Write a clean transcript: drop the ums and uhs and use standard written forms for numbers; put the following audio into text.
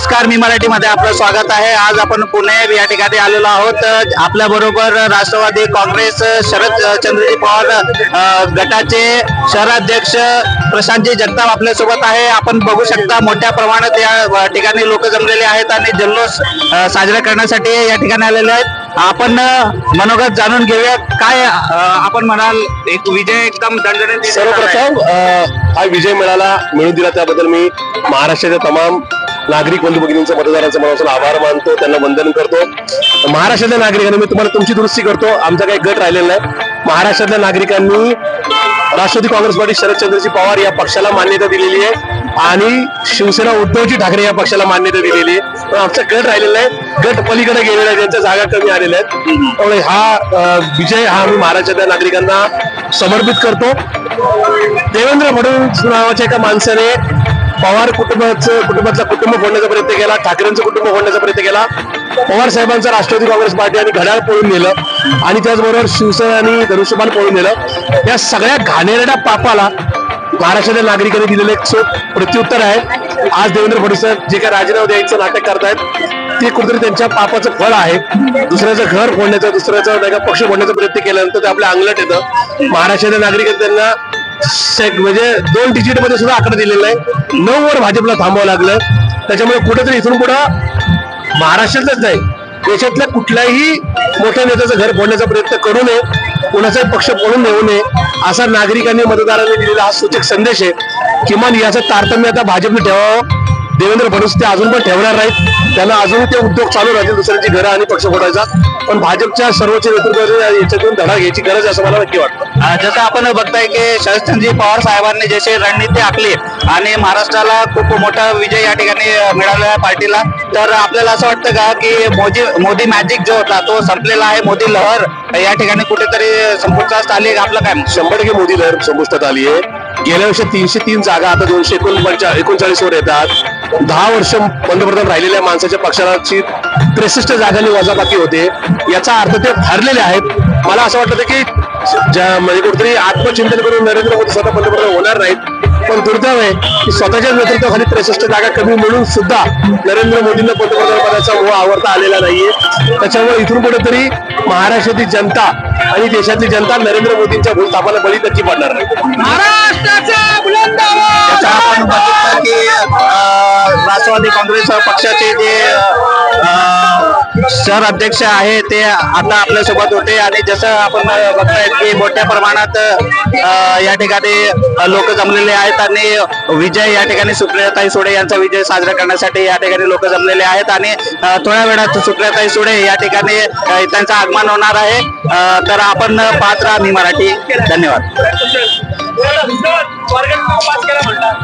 नमस्कार, मी मराठीमध्ये आपलं स्वागत आहे। आज आपण पुणे या ठिकाणी आलेलो आहोत। आपल्या बरोबर राष्ट्रवादी काँग्रेस शरद चंद्रजी पवार गटाचे शहराध्यक्ष प्रशांतजी जगताप आपल्या सोबत आहे। आपण बघू शकता मोठ्या प्रमाणात या ठिकाणी लोक जमलेले आहेत आणि जल्लोष साजरा करण्यासाठी या ठिकाणी आलेले आहेत। आपण मनोगत जाणून घेऊया, काय आपण म्हणाल? एक विजय एकदम दणदणीत। सर्वप्रथम हा विजय मिळून दिला त्याबद्दल मी महाराष्ट्राच्या तमाम नागरिक बंधू भगिनींचा मतदारांचा मनापासून आभार मानतो, त्यांना वंदन करतो। महाराष्ट्रातल्या नागरिकांनी, मी तुम्हाला तुमची दुरुस्ती करतो, आमचा काही गट राहिलेला नाही। महाराष्ट्रातल्या नागरिकांनी राष्ट्रवादी काँग्रेस पार्टी शरदचंद्रजी पवार या पक्षाला मान्यता दिलेली आहे आणि शिवसेना उद्धवजी ठाकरे या पक्षाला मान्यता दिलेली आहे। पण आमचा गट राहिलेला आहे, गट पलीकडे गेलेला आहे, ज्यांच्या जागा कमी आलेल्या आहेत। त्यामुळे हा विजय हा आम्ही महाराष्ट्रातल्या नागरिकांना समर्पित करतो। देवेंद्र फडणवीस नावाच्या एका माणसाने पवार कुटुंबातला कुटुंब फोडण्याचा प्रयत्न केला, ठाकरेंचं कुटुंब फोडण्याचा प्रयत्न केला, पवार साहेबांचा राष्ट्रवादी काँग्रेस पार्टी आणि घड्याळ पळून नेलं आणि त्याचबरोबर शिवसेना आणि धनुष्यबाण पळून नेलं। या सगळ्या घाणेरड्या पापाला महाराष्ट्राच्या नागरिकांनी दिलेलं एक प्रत्युत्तर आहे। आज देवेंद्र फडणवीस जे काय राजीनामा द्यायचं नाटक करतायत ते कुठेतरी त्यांच्या पापाचं फळ आहे। दुसऱ्याचं घर फोडण्याचं, दुसऱ्याचा पक्ष फोडण्याचा प्रयत्न केल्यानंतर ते आपल्या अंगलट येतं। महाराष्ट्राच्या नागरिकांनी त्यांना म्हणजे 2 डिजिट मध्ये सुद्धा आकडा दिलेला आहे। 9 वर भाजपला थांबावं लागलं। त्याच्यामुळे कुठेतरी इथून पुढं महाराष्ट्रातलंच नाही, देशातल्या कुठल्याही मोठ्या नेत्याचं घर फोडण्याचा प्रयत्न करू नये, कोणाचाही पक्ष फोडून नेऊ नये, असा नागरिकांनी मतदारांनी दिलेला हा सूचक संदेश आहे। किमान याचं तारतम्य आता भाजपने ठेवावं। देवेंद्र फडणवीस ते अजून पण ठेवणार नाहीत, त्यांना अजून ते उद्योग चालू राहतील दुसऱ्यांची घरं आणि पक्ष फोडायचा। पण भाजपच्या सर्वोच्च नेतृत्वाने याच्यातून धडा घ्यायची गरज आहे असं मला नक्की वाटतं। जसं आपण बघताय की शरदचंद्रजी पवार साहेबांनी जशी रणनीती आखली आणि महाराष्ट्राला खूप मोठा विजय या ठिकाणी मिळाला आहे पार्टीला, तर आपल्याला असं वाटतं का की मोदी मॅजिक जो होता तो संपलेला आहे? मोदी लहर या ठिकाणी कुठेतरी संपुष्टात आली? आपलं काय? 100% मोदी लहर संपुष्टात आली आहे। गेल्या वर्षी 303 जागा आता 239 वर येतात। 10 वर्ष पंतप्रधान राहिलेल्या माणसाच्या पक्षाची 63 जागांनी वजाबाकी होते, याचा अर्थ ते हरलेले आहेत। मला असं वाटतं की म्हणजे कुठेतरी आत्मचिंतन करून नरेंद्र मोदी स्वतः पंतप्रधान होणार नाहीत, पण दुर्दैव आहे की स्वतःच्या नेतृत्वाखाली 63 जागा कमी मिळून सुद्धा नरेंद्र मोदींना पंतप्रधान पदाचा मोह आवडता आलेला नाहीये। त्याच्यामुळे इथून कुठेतरी महाराष्ट्रातील जनता आणि देशातली जनता नरेंद्र मोदींच्या भूलथापाला बळी नक्की पडणार नाही। महाराष्ट्राचा बुलंद आवाज। आपण बघितलं की राष्ट्रवादी काँग्रेस पक्षाचे जे शहर अध्यक्ष आहे ते आता आपल्या सोबत होते आणि जसं आपण बघताय की मोठ्या प्रमाणात या ठिकाणी लोक जमलेले आहेत आणि विजय या ठिकाणी सुप्रियाताई सुळे यांचा विजय साजरा करण्यासाठी या ठिकाणी लोक जमलेले आहेत आणि थोड्या वेळात सुप्रियाताई सुळे या ठिकाणी त्यांचं आगमन होणार आहे। तर आपण पाहत राहा मी मराठी। धन्यवाद। वर्ग पास केला म्हणतात।